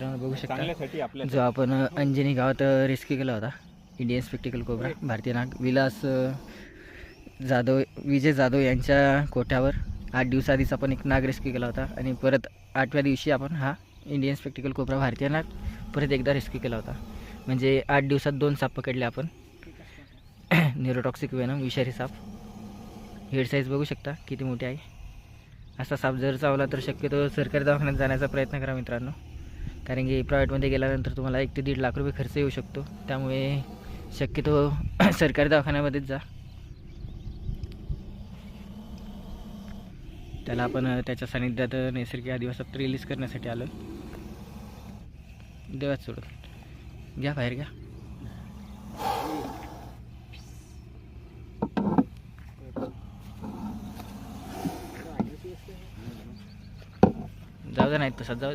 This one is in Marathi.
मित्रांनो बघू शकता चांगल्यासाठी आपल्या जो आपण अंजनी गावात रेस्क्यू केला होता इंडियन स्पेक्टिकल कोब्रा भारतीय नाग विलास जाधव विजय जाधव यांच्या कोठ्यावर 8 दिवसाआधीच आपण एक नाग रेस्क्यू केला होता आणि परत 8व्या दिवशी आपण हा इंडियन स्पेक्टिकल कोब्रा भारतीय नाग परत एकदा रेस्क्यू केला होता. म्हणजे 8 दिवसात 2 साप पकडले आपण. न्यूरोटॉक्सिक वेनम विषारी साप. हेड साईज बघू शकता किती मोठी आहे. असा साप जर चावला तर शक्यतो सरकारी दवाखान्यात जाण्याचा प्रयत्न करा मित्रांनो, कारण की प्रायव्हेटमध्ये गेल्यानंतर तुम्हाला 1 ते 1.5 लाख रुपये खर्च येऊ शकतो. त्यामुळे शक्यतो सरकारी दवाखान्यामध्येच जा. त्याला आपण त्याच्या सानिध्यात नैसर्गिक आदिवासात रिलीज करण्यासाठी आलो. देवात सोडून घ्या, बाहेर घ्या. जाऊ दे, नाही तसंच जाऊ.